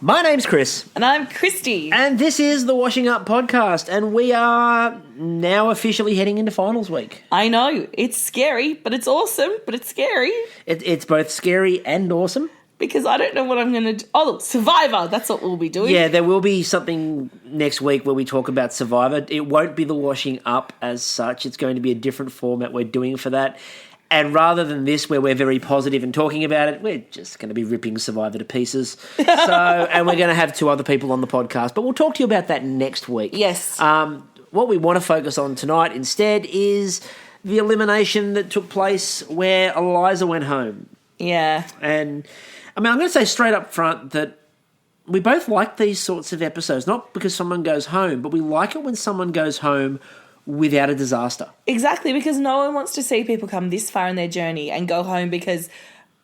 My name's Chris. And I'm Christy. And this is the Washing Up Podcast. And we are now officially heading into finals week. I know. It's scary, but it's awesome. But it's scary. It's both scary and awesome. Because I don't know what I'm going to do. Oh, look, Survivor. That's what we'll be doing. Yeah, there will be something next week where we talk about Survivor. It won't be the Washing Up as such. It's going to be a different format we're doing for that. And rather than this, where we're very positive and talking about it, we're just going to be ripping Survivor to pieces. And we're going to have two other people on the podcast. But we'll talk to you about that next week. Yes. What we want to focus on tonight instead is the elimination that took place where Eliza went home. Yeah. And, I mean, I'm going to say straight up front that we both like these sorts of episodes, not because someone goes home, but we like it when someone goes home without a disaster. Exactly, because no one wants to see people come this far in their journey and go home because,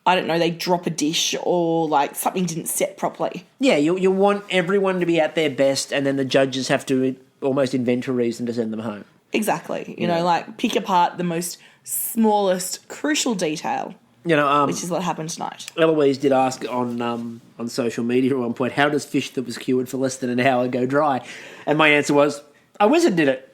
I don't know, they drop a dish or, like, something didn't set properly. Yeah, you want everyone to be at their best and then the judges have to almost invent a reason to send them home. Exactly. You know, like, pick apart the most smallest, crucial detail. You know, which is what happened tonight. Eloise did ask on social media at one point, how does fish that was cured for less than an hour go dry? And my answer was, a wizard did it.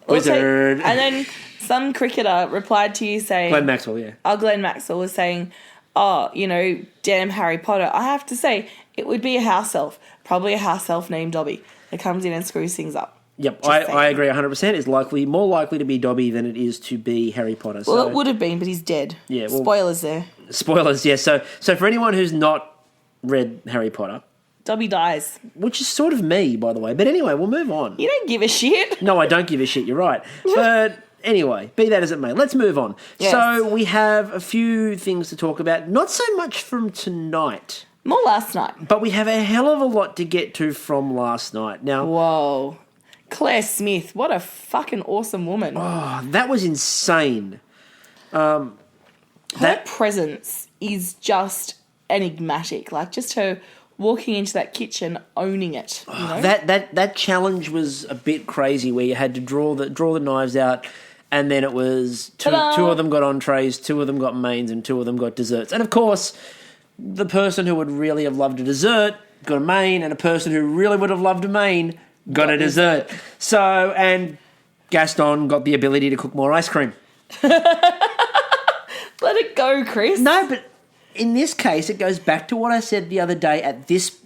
Wizard. And then some cricketer replied to you saying... Glenn Maxwell, yeah. Glenn Maxwell was saying, damn Harry Potter. I have to say, it would be a house elf, probably a house elf named Dobby, that comes in and screws things up. Yep, I agree 100%. It's more likely to be Dobby than it is to be Harry Potter. Well, it would have been, but he's dead. Yeah. Well, spoilers there. Spoilers, yeah. So for anyone who's not read Harry Potter... Dobby dies. Which is sort of me, by the way. But anyway, we'll move on. You don't give a shit. No, I don't give a shit, you're right. But anyway, be that as it may, let's move on. Yes. So we have a few things to talk about. Not so much from tonight. More last night. But we have a hell of a lot to get to from last night. Now, whoa. Claire Smith, what a fucking awesome woman. Oh, that was insane. Her presence is just enigmatic. Like, just her walking into that kitchen, owning it. You know? That challenge was a bit crazy, where you had to draw the knives out, and then it was two of them got entrees, two of them got mains, and two of them got desserts. And of course, the person who would really have loved a dessert got a main, and a person who really would have loved a main got a dessert. So, and Gaston got the ability to cook more ice cream. Let it go, Chris. No, but in this case, it goes back to what I said the other day at this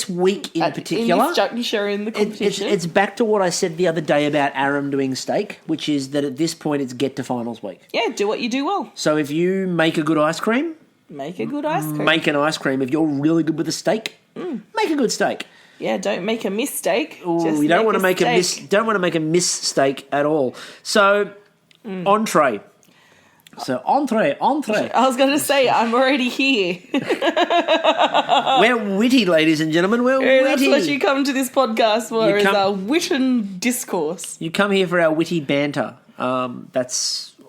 week in particular. In this juncture in the competition. It's back to what I said the other day about Aram doing steak, which is that at this point it's get to finals week. Yeah, do what you do well. So if you make a good ice cream... Make a good ice cream. Make an ice cream. If you're really good with a steak, make a good steak. Yeah, don't make a mistake. Ooh, you don't want to make a mistake at all. So, entree. So, entree. I was going to say, I'm already here. We're witty, ladies and gentlemen. We're witty. That's what you come to this podcast for, is our wit and discourse. You come here for our witty banter. I'm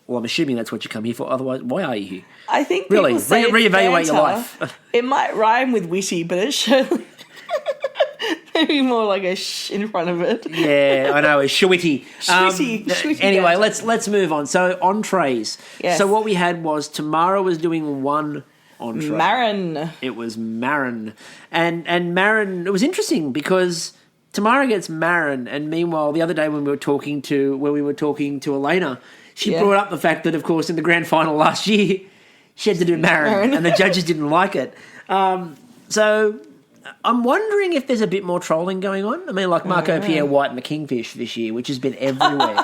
assuming that's what you come here for. Otherwise, why are you here? I think really people say reevaluate your life. It might rhyme with witty, but it's surely maybe more like a sh in front of it. Yeah, I know, a shwitty. Shwitty. Anyway, let's move on. So entrees. Yes. So what we had was Tamara was doing one entree. Marin. It was Marin, and Marin. It was interesting because Tamara gets Marin, and meanwhile, the other day when we were talking to Elena, she brought up the fact that, of course, in the grand final last year, she had to do Marin, and the judges didn't like it. So I'm wondering if there's a bit more trolling going on. I mean, like Marco Pierre White and the Kingfish this year, which has been everywhere.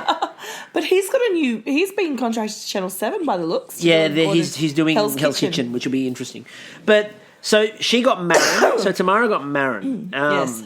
But he's been contracted to Channel 7 by the looks. Yeah, he's doing Hell's Kitchen, which will be interesting. But, so she got Marin, so Tamara got Marin. Yes.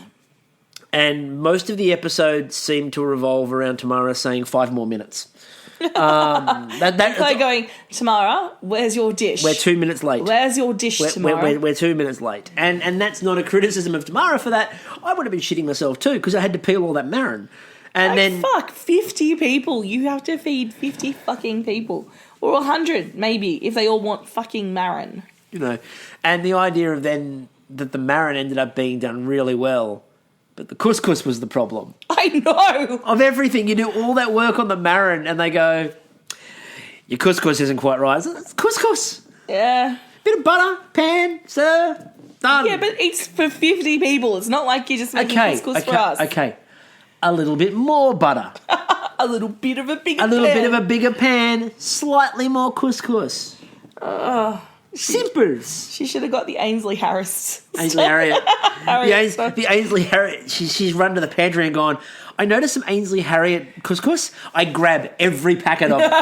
And most of the episodes seemed to revolve around Tamara saying 5 more minutes. Going, Tamara, where's your dish? We're 2 minutes late. Where's your dish, Tamara? We're 2 minutes late. And that's not a criticism of Tamara for that. I would have been shitting myself too, because I had to peel all that Marin. And then 50 people. You have to feed 50 fucking people. Or 100, maybe, if they all want fucking Marin. You know, and the idea of then that the Marin ended up being done really well, but the couscous was the problem. I know. Of everything, you do all that work on the Marin, and they go, your couscous isn't quite right. It's couscous. Yeah. Bit of butter, pan, sir. Done. Yeah, but it's for 50 people. It's not like you're just making couscous for us. Okay. A little bit more butter. A little bit of a bigger A little pan. bit of a bigger pan. Slightly more couscous. Simples. She should have got the Ainsley Harris. Ainsley Harriet. Harriet the Ainsley Harriet. She's run to the pantry and gone, I noticed some Ainsley Harriet couscous. I grab every packet of it.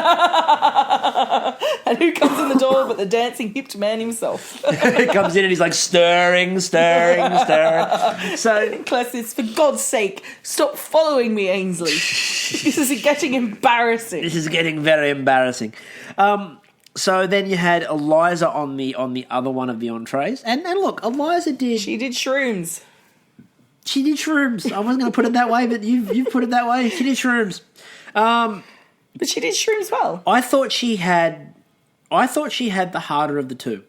And who comes in the door but the dancing hipped man himself? He comes in and he's like stirring. So Claire says, for God's sake, stop following me, Ainsley. This is getting embarrassing. this is getting very embarrassing. So then you had Eliza on the other one of the entrees. And look, Eliza did... She did shrooms. She did shrooms. I wasn't going to put it that way, but you've put it that way. She did shrooms. But she did shrooms well. I thought she had the harder of the two,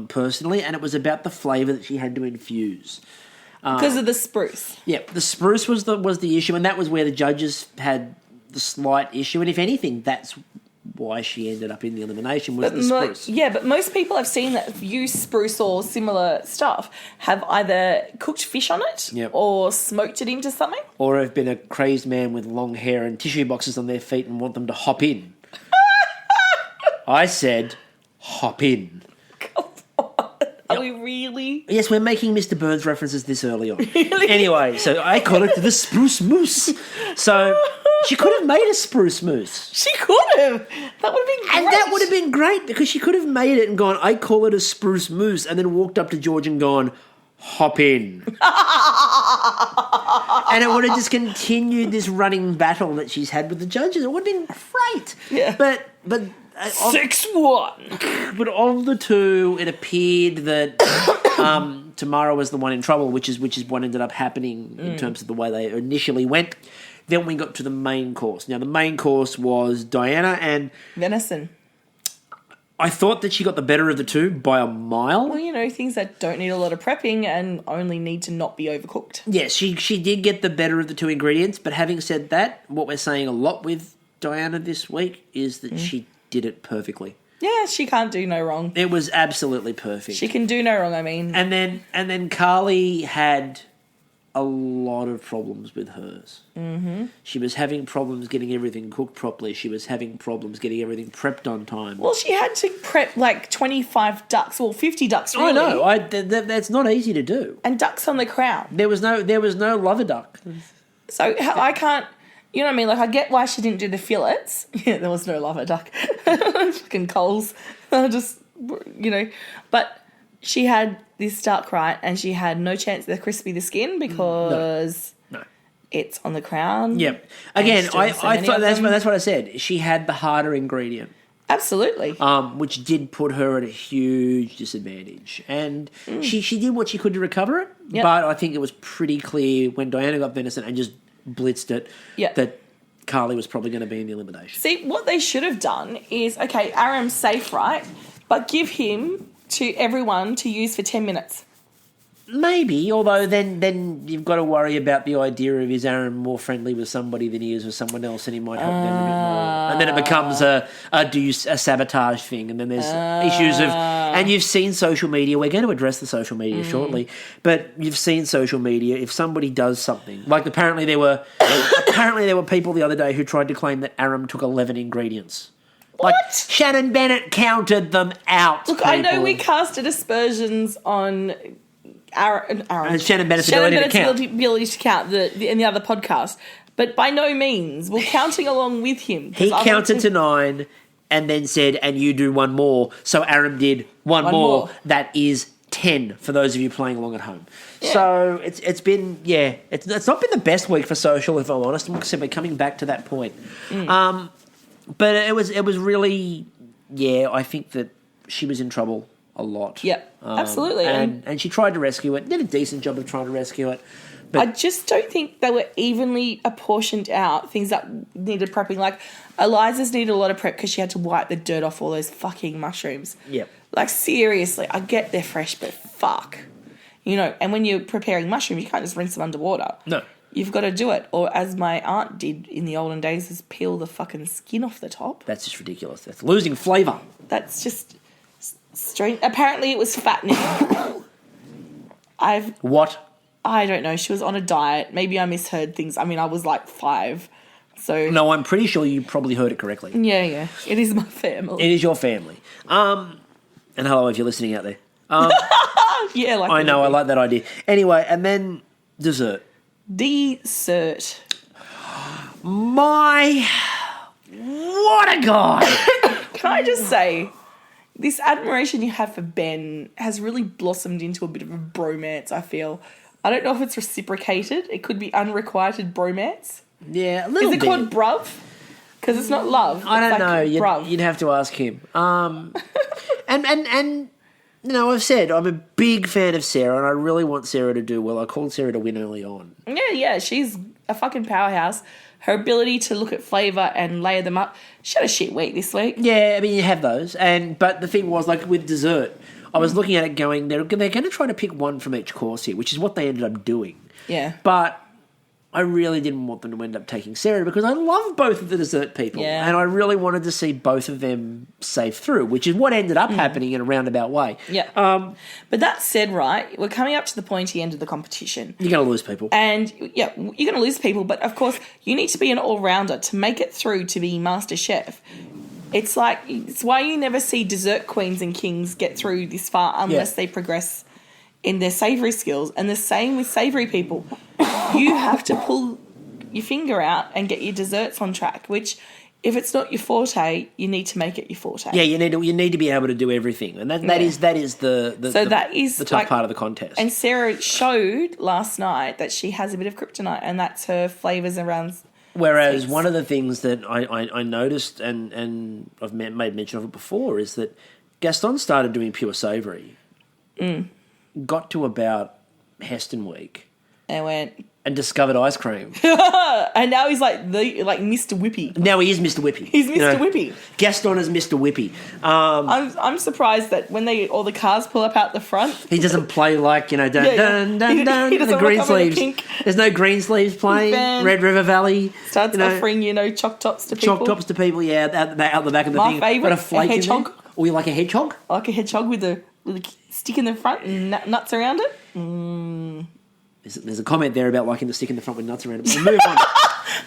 personally, and it was about the flavour that she had to infuse. Because of the spruce. Yeah, the spruce was the issue, and that was where the judges had the slight issue. And if anything, that's why she ended up in the elimination was the spruce. Yeah, but most people I've seen that use spruce or similar stuff have either cooked fish on it or smoked it into something. Or have been a crazed man with long hair and tissue boxes on their feet and want them to hop in. I said, hop in. Come on. Are we really? Yes, we're making Mr. Burns references this early on. Really? Anyway, so I call it the spruce mousse. So she could have made a spruce mousse. She could have. That would have been great. And that would have been great because she could have made it and gone, I call it a spruce mousse, and then walked up to George and gone, hop in. And it would have just continued this running battle that she's had with the judges. It would have been great. Yeah. But 6-1. But of the two, it appeared that Tamara was the one in trouble, which is what ended up happening in terms of the way they initially went. Then we got to the main course. Now, the main course was Diana, and Venison. I thought that she got the better of the two by a mile. Well, things that don't need a lot of prepping and only need to not be overcooked. Yes, she did get the better of the two ingredients, but having said that, what we're saying a lot with Diana this week is that she did it perfectly. Yeah, she can't do no wrong. It was absolutely perfect. She can do no wrong, I mean. And then Carly had a lot of problems with hers. Mm-hmm. She was having problems getting everything cooked properly. She was having problems getting everything prepped on time. Well, she had to prep like 25 ducks, or 50 ducks, really. I know. That's not easy to do. And ducks on the crown. There was no lover duck. So I can't... You know what I mean? Like, I get why she didn't do the fillets. Yeah, there was no lava duck. Fucking Coles. Just, But she had this duck, right? And she had no chance of crispy the skin because No. it's on the crown. Yep. Again, I thought that's them. what I said. She had the harder ingredient. Absolutely. Which did put her at a huge disadvantage. And she did what she could to recover it. Yep. But I think it was pretty clear when Diana got venison and just blitzed it that Carly was probably going to be in the elimination. See, what they should have done is, okay, Aram's safe, right? But give him to everyone to use for 10 minutes. Maybe, although then you've got to worry about the idea of is Aaron more friendly with somebody than he is with someone else, and he might help them a bit more. And then it becomes a sabotage thing, and then there's issues of... And you've seen social media. We're going to address the social media shortly, but you've seen social media. If somebody does something... Like apparently there were people the other day who tried to claim that Aram took 11 ingredients. What? Like, Shannon Bennett counted them out. Look, people. I know we casted aspersions on... Aaron. Shannon Bennett's ability to count. ability to count in the other podcast. But by no means, we're counting along with him. He counted to 9 and then said, and you do one more. So Aaron did one more. That is 10 for those of you playing along at home. Yeah. So it's been, it's not been the best week for social, if I'm honest. We're coming back to that point. But it was really, I think that she was in trouble a lot. Yep, absolutely. And she tried to rescue it. Did a decent job of trying to rescue it. But I just don't think they were evenly apportioned out, things that needed prepping. Like, Eliza's needed a lot of prep because she had to wipe the dirt off all those fucking mushrooms. Yep. Like, seriously, I get they're fresh, but fuck. And when you're preparing mushrooms, you can't just rinse them underwater. No. You've got to do it. Or as my aunt did in the olden days, is peel the fucking skin off the top. That's just ridiculous. That's losing flavour. That's just... strange. Apparently it was fattening. What? I don't know. She was on a diet. Maybe I misheard things. I mean, I was like 5. So No, I'm pretty sure you probably heard it correctly. yeah. It is my family. It is your family. And hello if you're listening out there. Yeah, like I know, I like that idea. Anyway, and then dessert. Dessert. What a guy! Can I just say, this admiration you have for Ben has really blossomed into a bit of a bromance, I feel. I don't know if it's reciprocated. It could be unrequited bromance. Yeah, a little bit. Is it called bruv? Because it's not love. I don't it's know. bruv. You'd have to ask him. And you know, I've said I'm a big fan of Sarah, and I really want Sarah to do well. I called Sarah to win early on. Yeah, she's a fucking powerhouse. Her ability to look at flavour and layer them up. She had a shit week this week. Yeah, I mean, you have those. But the thing was, like with dessert, I was looking at it going, they're going to try to pick one from each course here, which is what they ended up doing. Yeah. But I really didn't want them to end up taking Sarah because I love both of the dessert people. Yeah. And I really wanted to see both of them safe through, which is what ended up happening in a roundabout way. Yeah. But that said, right, we're coming up to the pointy end of the competition. You're going to lose people. And, yeah, you're going to lose people. But, of course, you need to be an all-rounder to make it through to be Master Chef. It's why you never see dessert queens and kings get through this far unless they progress in their savoury skills. And the same with savoury people. You have to pull your finger out and get your desserts on track, which if it's not your forte, you need to make it your forte. Yeah, you need to be able to do everything. And that is the tough part of the contest. And Sarah showed last night that she has a bit of kryptonite, and that's her flavours around. Whereas one of the things that I noticed, and I've made mention of it before, is that Gaston started doing pure savoury. Got to about Heston Week. And discovered ice cream. And now he's like Mr. Whippy. Now he is Mr. Whippy. He's Mr. Whippy. Gaston is Mr. Whippy. I'm surprised that when all the cars pull up out the front, he doesn't play like, dun, dun, dun, he doesn't the green walk up in a sleeves. pink There's no green sleeves playing. Red River Valley. Starts offering, choc tops to people. Choc tops to people, yeah, out the back of the My thing. favourite, Got a flake a hedgehog. in there. Or you like a hedgehog? I like a hedgehog with a stick in the front and nuts around it. There's a comment there about liking the stick in the front with nuts around it. We'll move on.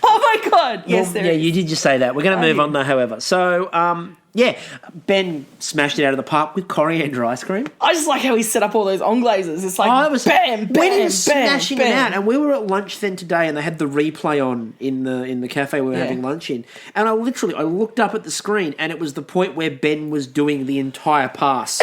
Oh my God. Yes, there is. You did just say that. We're going to move on though, however. So, Ben smashed it out of the park with coriander ice cream. I just like how he set up all those onglazers. It's like, bam, went bam, in smashing bam. it out. And we were at lunch then today, and they had the replay on in the cafe we were having lunch in. And I looked up at the screen, and it was the point where Ben was doing the entire pass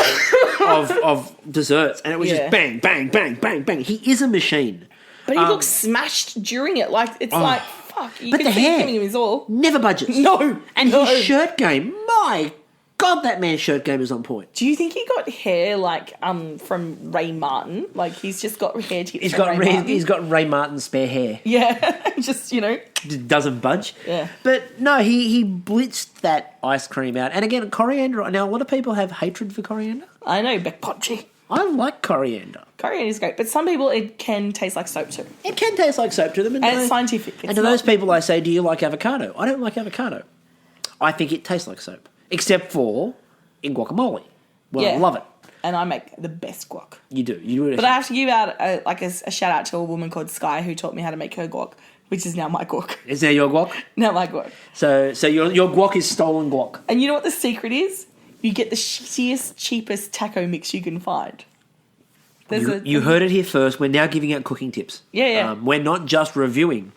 of desserts, and it was just bang, bang, bang, bang, bang. He is a machine. But he looks smashed during it. Like, it's like, fuck. You but can the see hair him in his all. never budges. No. And his shirt game, my God, that man's shirt game is on point. Do you think he got hair from Ray Martin? Like, he's just got hair tips. He's got Ray Martin's spare hair. Yeah, just doesn't budge. Yeah, but no, he blitzed that ice cream out. And again, coriander. Now a lot of people have hatred for coriander. I know, but podgy. I like coriander. Coriander is great, but some people it can taste like soap too. It can taste like soap to them, and it's scientific. And to those people, I say, do you like avocado? I don't like avocado. I think it tastes like soap, except for in guacamole. Well, I love it. And I make the best guac. You do. But I have to give out a shout out to a woman called Sky who taught me how to make her guac, which is now my guac. Is now your guac? Now my guac. So your guac is stolen guac. And you know what the secret is? You get the shittiest, cheapest taco mix you can find. You heard it here first. We're now giving out cooking tips. Yeah. We're not just reviewing.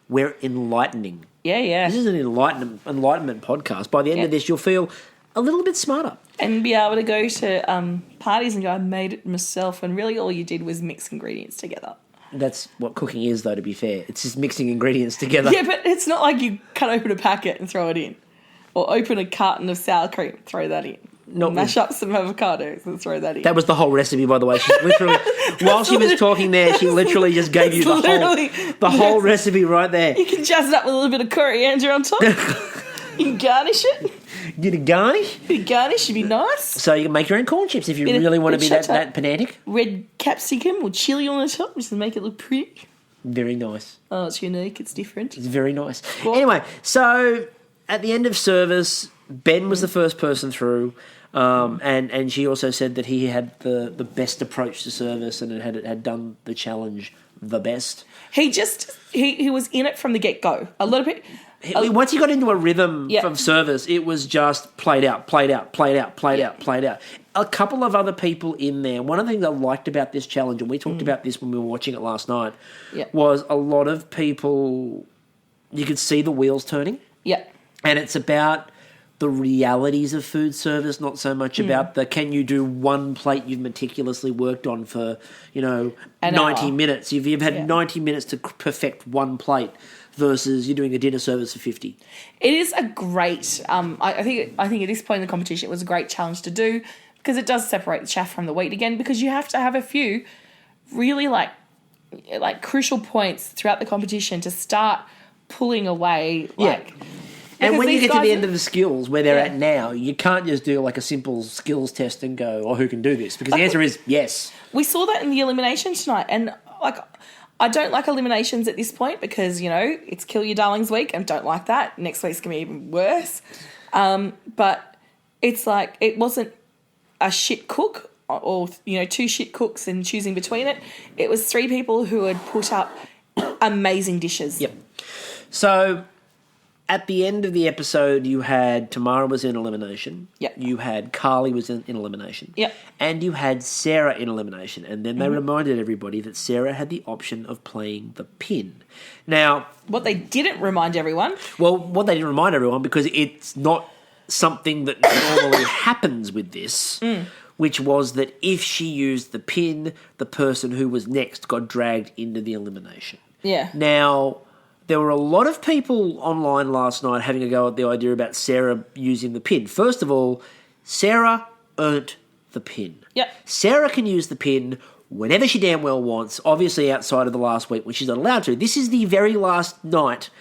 We're enlightening. Yeah. This is an enlightenment podcast. By the end of this, you'll feel a little bit smarter. And be able to go to parties and go, I made it myself, and really all you did was mix ingredients together. That's what cooking is, though, to be fair. It's just mixing ingredients together. Yeah, but it's not like you cut open a packet and throw it in. Or open a carton of sour cream, throw that in. Mash up some avocados and throw that in. That was the whole recipe, by the way. She literally, while she was talking there, she literally just gave you the whole recipe right there. You can jazz it up with a little bit of coriander on top. You can garnish it. Get a garnish? Bit of garnish would be nice. So you can make your own corn chips if you really want to be that pedantic. Red capsicum or chili on the top just to make it look pretty. Very nice. Oh, it's unique. It's different. It's very nice. Cool. Anyway, so at the end of service, Ben was the first person through. And she also said that he had the best approach to service and had done the challenge the best. He was in it from the get-go. A little bit... Once he got into a rhythm of service, it was just played out. A couple of other people in there. One of the things I liked about this challenge, and we talked about this when we were watching it last night, was a lot of people, you could see the wheels turning. Yeah. And it's about the realities of food service, not so much about can you do one plate you've meticulously worked on for, 90 minutes. You've had 90 minutes to perfect one plate versus you're doing a dinner service for 50. It is a great, I think at this point in the competition it was a great challenge to do because it does separate the chaff from the wheat again, because you have to have a few really like crucial points throughout the competition to start pulling away. And when you get to the end of the skills where they're at now, you can't just do like a simple skills test and go, who can do this? Because the answer is yes. We saw that in the elimination tonight, and I don't like eliminations at this point because, it's Kill Your Darlings week and don't like that. Next week's going to be even worse. But it's like it wasn't a shit cook or two shit cooks and choosing between it. It was three people who had put up amazing dishes. Yep. So at the end of the episode, you had Tamara was in elimination. Yep. You had Carly was in elimination. Yep. And you had Sarah in elimination. And then they reminded everybody that Sarah had the option of playing the pin. Now, what they didn't remind everyone... Well, what they didn't remind everyone, because it's not something that normally happens with this, which was that if she used the pin, the person who was next got dragged into the elimination. Yeah. Now... There were a lot of people online last night having a go at the idea about Sarah using the pin. First of all, Sarah earned the pin. Yep. Sarah can use the pin whenever she damn well wants, obviously outside of the last week when she's not allowed to. This is the very last night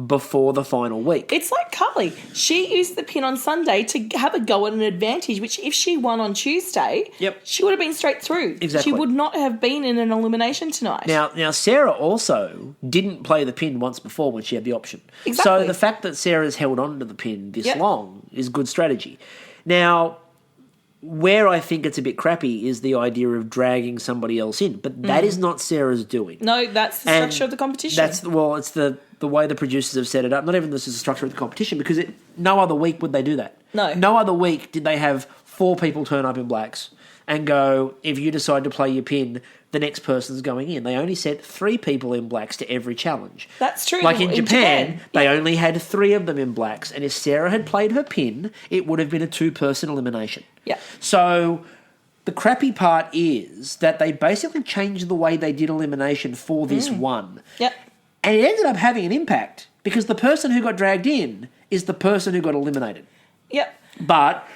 before the final week. It's like Carly. She used the pin on Sunday to have a go at an advantage, which if she won on Tuesday, she would have been straight through. Exactly. She would not have been in an elimination tonight. Now Sarah also didn't play the pin once before when she had the option. Exactly. So the fact that Sarah's held on to the pin this long is good strategy. Now, where I think it's a bit crappy is the idea of dragging somebody else in, but that is not Sarah's doing. No, that's the structure of the competition. It's the way the producers have set it up. Not even this is the structure of the competition, because no other week would they do that. No other week did they have 4 people turn up in blacks and go, if you decide to play your pin, the next person's going in. They only sent 3 people in blacks to every challenge. That's true. Like in Japan, they only had 3 of them in blacks, and if Sarah had played her pin, it would have been a 2-person elimination. Yeah. So the crappy part is that they basically changed the way they did elimination for this one. Yep. And it ended up having an impact because the person who got dragged in is the person who got eliminated. Yep. But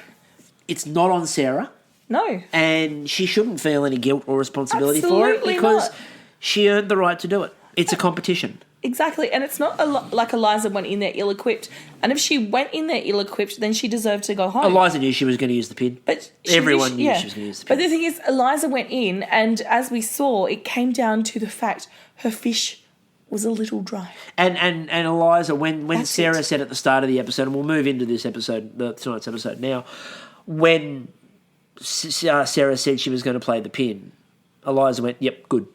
it's not on Sarah. No. And she shouldn't feel any guilt or responsibility for it because she earned the right to do it. It's a competition. Exactly. And it's not like Eliza went in there ill-equipped. And if she went in there ill-equipped, then she deserved to go home. Eliza knew she was going to use the pin. But everyone knew she was going to use the pin. But the thing is, Eliza went in, and as we saw, it came down to the fact her fish was a little dry. And Eliza, when Sarah said at the start of the episode, and we'll move into this episode, tonight's episode now, when Sarah said she was going to play the pin, Eliza went, yep, good.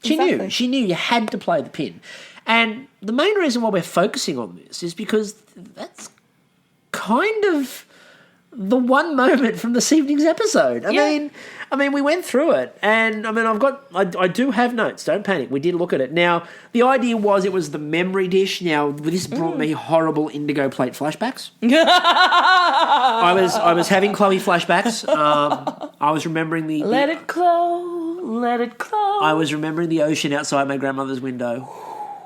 She knew you had to play the pin. And the main reason why we're focusing on this is because that's kind of the one moment from this evening's episode. I mean, we went through it, and I do have notes. Don't panic. We did look at it. Now, the idea was it was the memory dish. Now, this brought me horrible indigo plate flashbacks. I was having Chloe flashbacks. I was remembering the let it close, let it close. I was remembering the ocean outside my grandmother's window,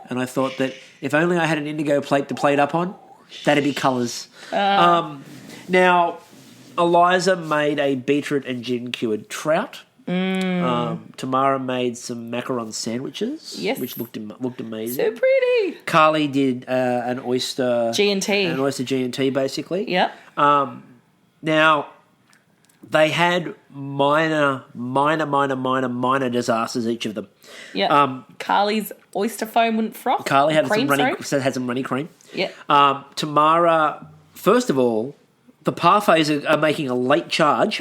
and I thought that if only I had an indigo plate to plate up on, that'd be colours. Now, Eliza made a beetroot and gin cured trout. Tamara made some macaron sandwiches, which looked amazing. So pretty. Carly did an oyster G&T. An oyster G&T, basically. Yeah. Now, they had minor disasters, each of them. Yeah. Carly's oyster foam wouldn't froth. Carly had some runny cream. Yeah. Tamara, first of all, The parfaits are making a late charge.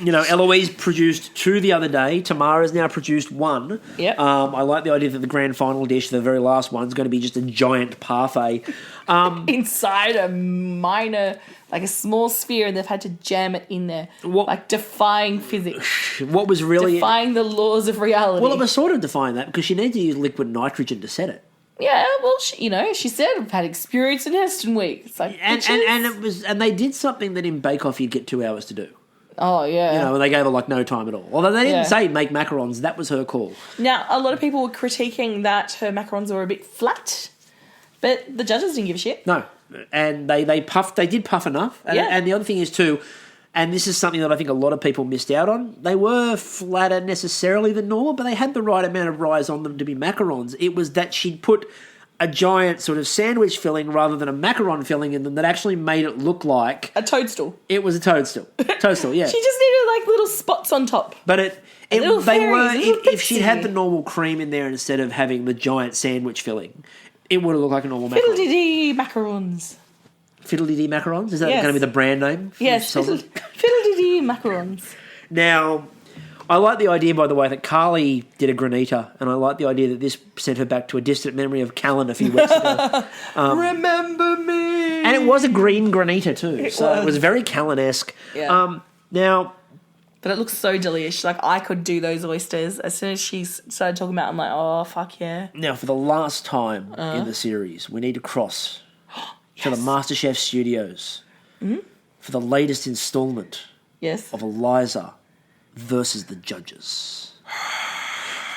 Eloise produced 2 the other day. Tamara's now produced 1. Yep. I like the idea that the grand final dish, the very last one, is going to be just a giant parfait. Inside a minor, like a small sphere, and they've had to jam it in there. Like defying physics. What was really... Defying the laws of reality. Well, it was sort of defying that because she needed to use liquid nitrogen to set it. Yeah, well, she said I've had experience in Heston Week. It's like, and they did something that in Bake Off you'd get 2 hours to do. Oh yeah, and they gave her like no time at all. Although they didn't say make macarons, that was her call. Now a lot of people were critiquing that her macarons were a bit flat, but the judges didn't give a shit. No, and they did puff enough. And the other thing is too. And this is something that I think a lot of people missed out on. They were flatter necessarily than normal, but they had the right amount of rise on them to be macarons. It was that she'd put a giant sort of sandwich filling rather than a macaron filling in them that actually made it look like... a toadstool. It was a toadstool. Toadstool, yeah. She just needed like little spots on top. But if she'd had the normal cream in there instead of having the giant sandwich filling, it would have looked like a normal macaron. Fiddle-dee-dee macarons. Fiddle-dee-dee macarons? Is that going to be the brand name? Yes, fiddle-dee-dee macarons. Now, I like the idea, by the way, that Carly did a granita, and I like the idea that this sent her back to a distant memory of Callan a few weeks ago. Remember me! And it was a green granita too, it was very Callan-esque. Yeah. Now... But it looks so delicious. Like, I could do those oysters. As soon as she started talking about it, I'm like, oh, fuck yeah. Now, for the last time in the series, we need to cross... to the Masterchef Studios for the latest instalment of Eliza versus the judges.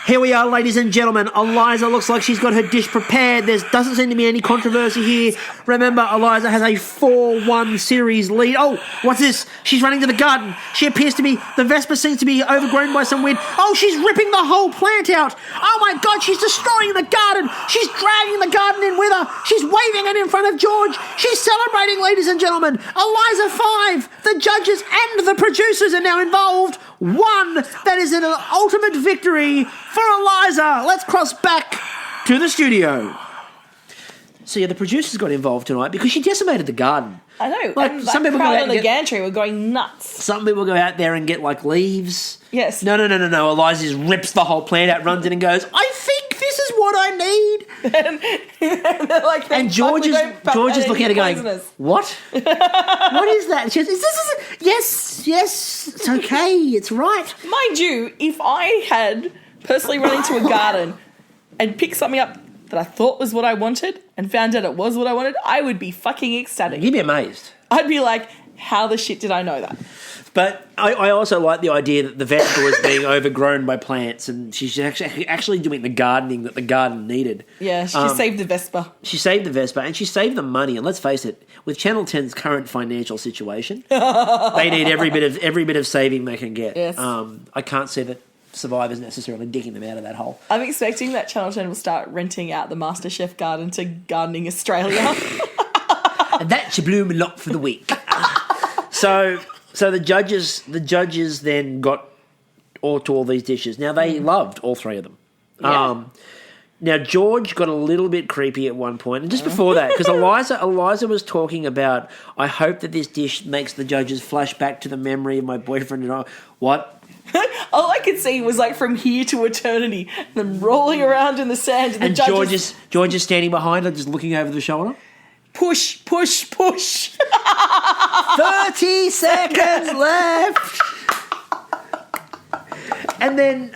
Here we are, ladies and gentlemen. Eliza looks like she's got her dish prepared. There doesn't seem to be any controversy here. Remember, Eliza has a 4-1 series lead. Oh, what's this? She's running to the garden. She appears to be... The Vespa seems to be overgrown by some weed. Oh, she's ripping the whole plant out. Oh, my God, she's destroying the garden. She's dragging the garden in with her. She's waving it in front of George. She's celebrating, ladies and gentlemen. Eliza 5. The judges and the producers are now involved. 1. That is an ultimate victory for Eliza. Let's cross back to the studio. So yeah, the producers got involved tonight because she decimated the garden. I know. Like, and some people go out on the gantry were going nuts. Some people go out there and get like leaves. Yes. No. Eliza just rips the whole plant out, runs in and goes, I think this is what I need. and George is looking at her going, what? What is that? She goes, yes, it's okay, it's right. Mind you, if I had personally run into a garden and picked something up that I thought was what I wanted and found out it was what I wanted, I would be fucking ecstatic. You'd be amazed. I'd be like, how the shit did I know that? But I also like the idea that the Vespa was being overgrown by plants and she's actually doing the gardening that the garden needed. Yeah, she saved the Vespa. She saved the Vespa and she saved the money. And let's face it, with Channel 10's current financial situation, they need every bit of saving they can get. Yes. I can't see that Survivor's necessarily digging them out of that hole. I'm expecting that Channel 10 will start renting out the MasterChef garden to Gardening Australia. And that's your bloom lot for the week. So the judges then got to all these dishes. Now they loved all 3 of them. Yeah. Now George got a little bit creepy at one point, and just before that, because Eliza was talking about, I hope that this dish makes the judges flash back to the memory of my boyfriend and I. What? All I could see was like from here to eternity, them rolling around in the sand, and the judges... George is standing behind her, just looking over the shoulder. Push, push, push. 30 seconds left. And then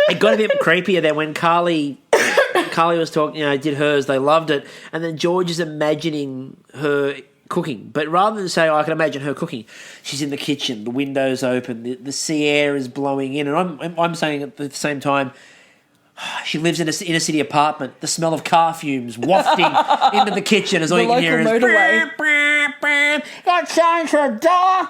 it got a bit creepier then when Carly was talking, did hers, they loved it. And then George is imagining her cooking. But rather than say, I can imagine her cooking, she's in the kitchen, the window's open, the sea air is blowing in. And I'm saying at the same time, she lives in an inner city apartment. The smell of car fumes wafting into the kitchen as all you can hear is motorway. Got change for a dollar.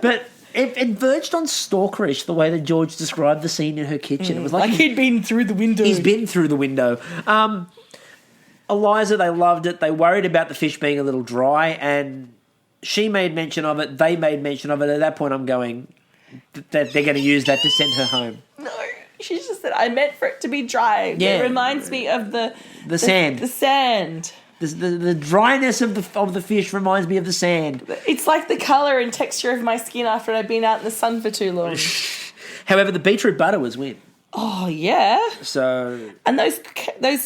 But it verged on stalkerish the way that George described the scene in her kitchen. It was like he'd been through the window. He's been through the window. Eliza, they loved it. They worried about the fish being a little dry, and she made mention of it. They made mention of it. At that point, I'm going that they're going to use that to send her home. No. She just said, I meant for it to be dry. Yeah. It reminds me of the sand. The sand. The dryness of the fish reminds me of the sand. It's like the colour and texture of my skin after I've been out in the sun for too long. However, the beetroot butter was win. Oh, yeah. So... And those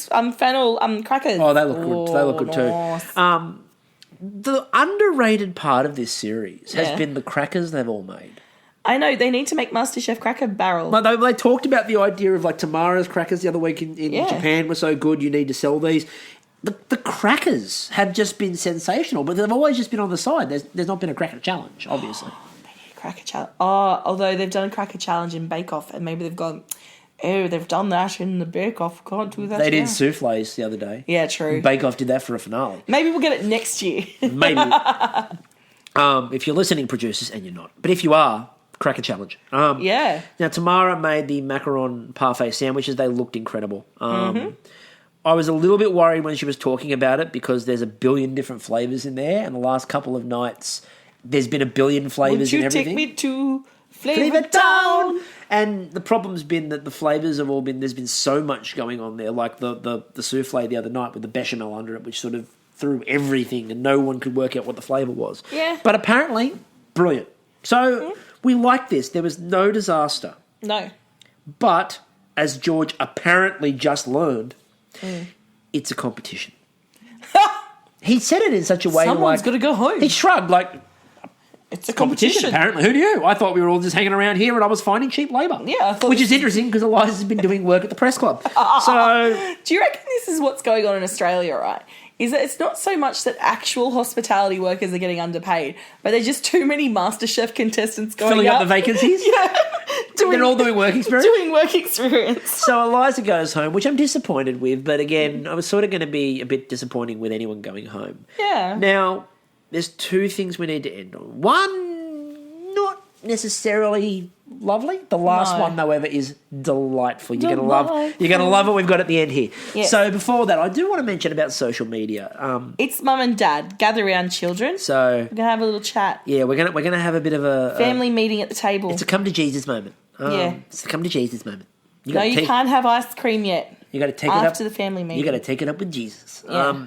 fennel crackers. Oh, they look good. They look good nice. too. The underrated part of this series has been the crackers they've all made. I know, they need to make Masterchef Cracker Barrel. But they talked about the idea of like Tamara's crackers the other week in Japan were so good, you need to sell these. The crackers have just been sensational, but they've always just been on the side. There's not been a cracker challenge, obviously. Cracker challenge. Oh, although they've done a cracker challenge in Bake Off, and maybe they've gone, oh, they've done that in the Bake Off. Can't do that. They did souffles the other day. Yeah, true. Bake Off did that for a finale. Maybe we'll get it next year. Maybe. If you're listening, producers, and you're not, but if you are, cracker challenge. Yeah. Now Tamara made the macaron parfait sandwiches. They looked incredible. I was a little bit worried when she was talking about it because there's a billion different flavours in there, and the last couple of nights there's been a billion flavours in everything. Would you take me to Flavour Town? And the problem's been that the flavours have all been... There's been so much going on there, like the souffle the other night with the bechamel under it, which sort of threw everything and no one could work out what the flavour was. Yeah. But apparently, brilliant. So we like this. There was no disaster. No. But, as George apparently just learned, it's a competition. He said it in such a way Someone's got to go home. He shrugged like... It's a competition. Apparently. Who knew? I thought we were all just hanging around here and I was finding cheap labour. Yeah, I thought... Which is interesting because Eliza's been doing work at the press club. So... Do you reckon this is what's going on in Australia, right? Is that it's not so much that actual hospitality workers are getting underpaid, but there's just too many MasterChef contestants going filling up the vacancies? Yeah. They're all doing work experience? Doing work experience. So Eliza goes home, which I'm disappointed with, but again, I was sort of going to be a bit disappointing with anyone going home. Yeah. Now, there's two things we need to end on. One, not necessarily lovely. The last one, however, is delightful. You're going to love it. We've got at the end here. Yes. So before that, I do want to mention about social media. It's mum and dad gather around children. So we're gonna have a little chat. Yeah, we're gonna have a bit of a family meeting at the table. It's a come to Jesus moment. It's a come to Jesus moment. You can't have ice cream yet. You got to take it up after the family meeting. You got to take it up with Jesus. Yeah.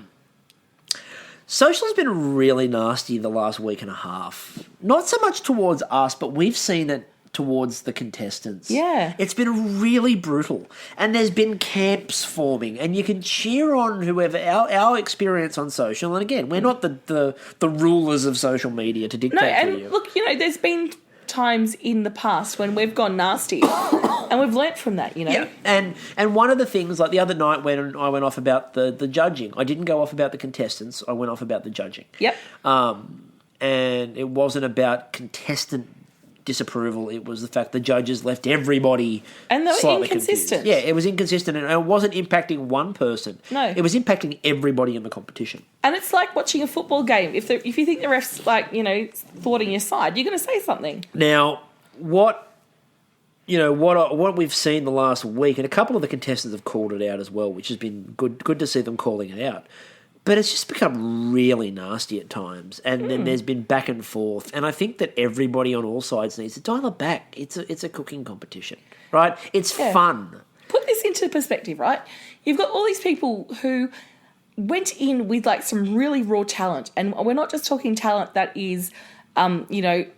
Social's been really nasty the last week and a half. Not so much towards us, but we've seen it towards the contestants. Yeah. It's been really brutal. And there's been camps forming. And you can cheer on whoever... Our experience on social... And again, we're not the rulers of social media to dictate to you. No, and look, there's been times in the past when we've gone nasty and we've learnt from that, Yeah, and one of the things, like the other night when I went off about the judging, I didn't go off about the contestants, I went off about the judging. Yep. And it wasn't about contestant disapproval, it was the fact the judges left everybody and they were slightly inconsistent. Confused. Yeah, it was inconsistent and it wasn't impacting one person. No. It was impacting everybody in the competition. And it's like watching a football game. If you think the ref's thwarting your side, you're going to say something. Now, what we've seen the last week, and a couple of the contestants have called it out as well, which has been good to see them calling it out. But it's just become really nasty at times, and then there's been back and forth. And I think that everybody on all sides needs to dial it back. It's a cooking competition, right? It's fun. Put this into perspective, right? You've got all these people who went in with like some really raw talent, and we're not just talking talent that is, oh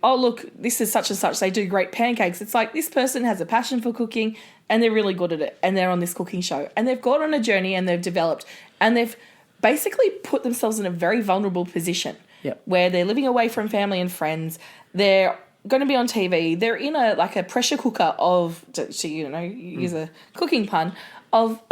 look, this is such and such. They do great pancakes. It's like this person has a passion for cooking, and they're really good at it, and they're on this cooking show, and they've gone on a journey, and they've developed, and they've basically put themselves in a very vulnerable position where they're living away from family and friends. They're going to be on TV. They're in a pressure cooker of, to use a cooking pun, of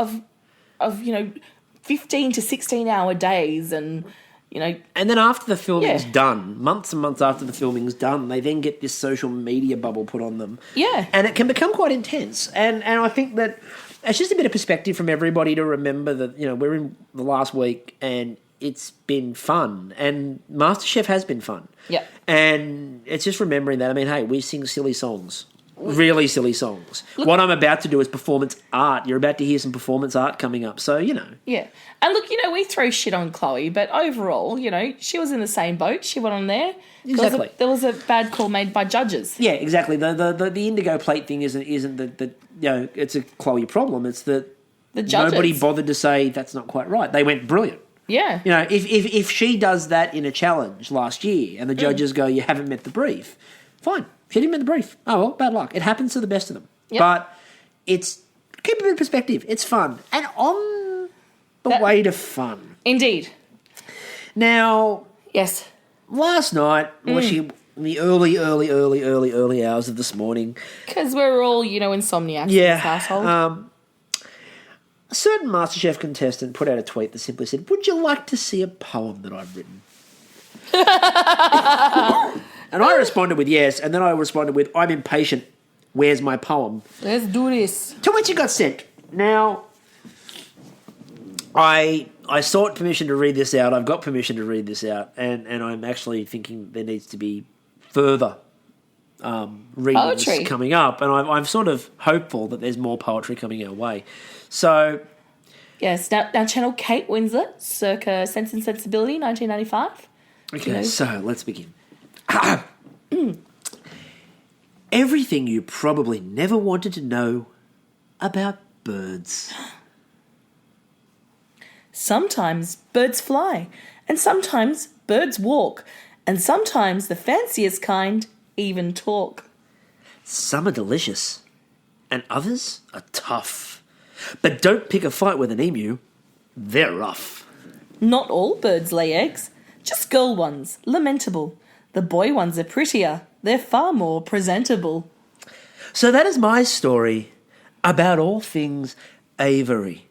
15 to 16 hour days and, And then after the filming's done, months and months after the filming's done, they then get this social media bubble put on them. Yeah. And it can become quite intense. And I think that it's just a bit of perspective from everybody to remember that, we're in the last week and it's been fun. And MasterChef has been fun. Yeah. And it's just remembering that. I mean, hey, we sing silly songs. Really silly songs. Look, what I'm about to do is performance art. You're about to hear some performance art coming up. So, Yeah. And look, we throw shit on Chloe, but overall, she was in the same boat. She went on there. Exactly. There was a bad call made by judges. Yeah, exactly. The indigo plate thing isn't the it's a Chloe problem. It's that the judges. Nobody bothered to say that's not quite right. They went brilliant. Yeah. You know, if she does that in a challenge last year and the judges go, you haven't met the brief, fine. She didn't meet the brief. Oh, well, bad luck. It happens to the best of them. Yep. But it's, keep it in perspective. It's fun. And on the way to fun. Indeed. Now, Yes. last night, watching the early hours of this morning. Because we're all, insomniacs in this household. A certain MasterChef contestant put out a tweet that simply said, would you like to see a poem that I've written? And I responded with yes, and then I responded with, I'm impatient. Where's my poem? Let's do this. To which it got sent. Now, I sought permission to read this out. I've got permission to read this out, and I'm actually thinking there needs to be further readings Poetry. coming up, and I'm sort of hopeful that there's more poetry coming our way. So, Yes. Now Channel Kate Winslet, circa Sense and Sensibility, 1995. okay, so let's begin. Everything you probably never wanted to know about birds. Sometimes birds fly, and sometimes birds walk, and sometimes the fanciest kind even talk. Some are delicious, and others are tough. But don't pick a fight with an emu. They're rough. Not all birds lay eggs, just girl ones, lamentable. The boy ones are prettier, they're far more presentable. So that is my story about all things aviary.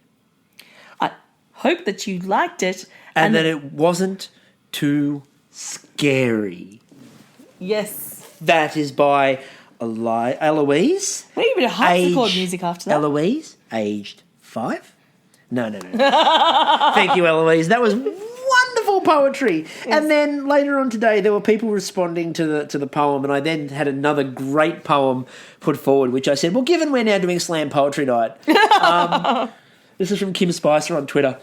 I hope that you liked it. And that it wasn't too scary. Yes. That is by Eloise. We need a bit of harpsichord music after that. Eloise, aged 5? No. Thank you, Eloise. That was wonderful poetry. Yes. And then later on today, there were people responding to the poem, and I then had another great poem put forward, which I said, well, given we're now doing Slam Poetry Night, this is from Kim Spicer on Twitter,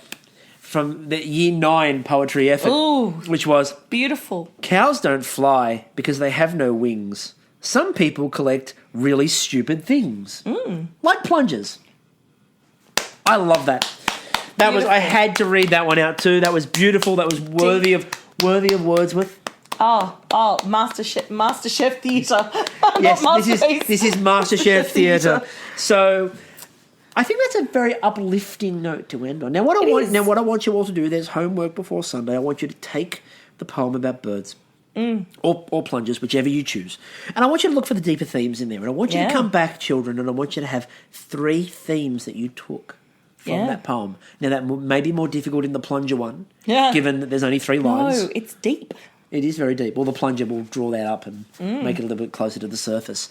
from the Year 9 poetry effort, Ooh. which was, Beautiful. cows don't fly because they have no wings. Some people collect really stupid things, like plungers. I love that. That was. I had to read that one out too. That was beautiful. That was worthy of Wordsworth. Oh, Masterchef Theatre. Yes, Not this is Masterchef Theatre. So, I think that's a very uplifting note to end on. Now, what I want you all to do. There's homework before Sunday. I want you to take the poem about birds. Or plungers, whichever you choose. And I want you to look for the deeper themes in there. And I want you to come back, children, and I want you to have 3 themes that you took from that poem. Now, that may be more difficult in the plunger one, given that there's only 3 lines. No, it's deep. It is very deep. Well, the plunger will draw that up and make it a little bit closer to the surface.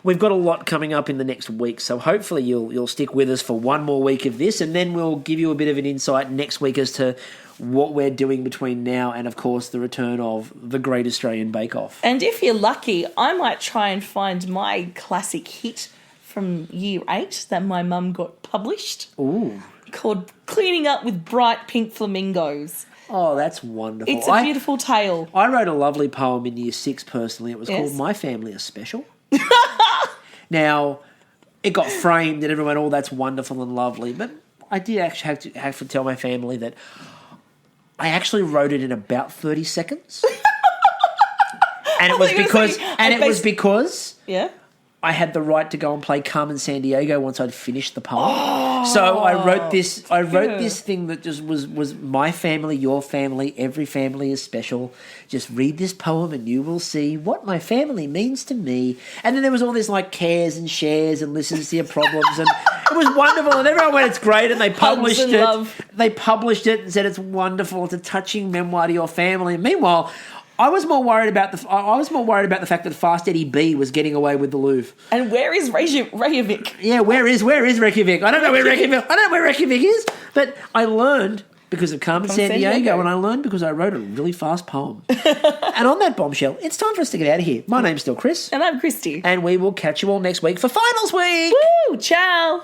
We've got a lot coming up in the next week, so hopefully you'll stick with us for one more week of this, and then we'll give you a bit of an insight next week as to what we're doing between now and, of course, the return of the Great Australian Bake Off. And if you're lucky, I might try and find my classic hit from Year 8 that my mum got published. Ooh. Called Cleaning Up with Bright Pink Flamingos. Oh, that's wonderful. It's a beautiful tale. I wrote a lovely poem in Year 6 personally. It was called My Family is Special. Now, it got framed and everyone, oh, that's wonderful and lovely. But I did actually have to tell my family that I actually wrote it in about 30 seconds. And it was because Yeah. I had the right to go and play Carmen Sandiego once I'd finished the poem. So I wrote this thing that just was my family, your family, every family is special. Just read this poem and you will see what my family means to me. And then there was all this like cares and shares and listens to your problems, and it was wonderful, and everyone went, it's great, and they published and it. love. They published it and said it's wonderful, it's a touching memoir to your family. And meanwhile, I was more worried about the fact that Fast Eddie B was getting away with the Louvre. And where is Reykjavik? Yeah, where is Reykjavik? I don't know where Reykjavik is. But I learned because of Carmen Sandiego, and I learned because I wrote a really fast poem. And on that bombshell, it's time for us to get out of here. My name's still Chris. And I'm Christy. And we will catch you all next week for Finals Week. Woo! Ciao!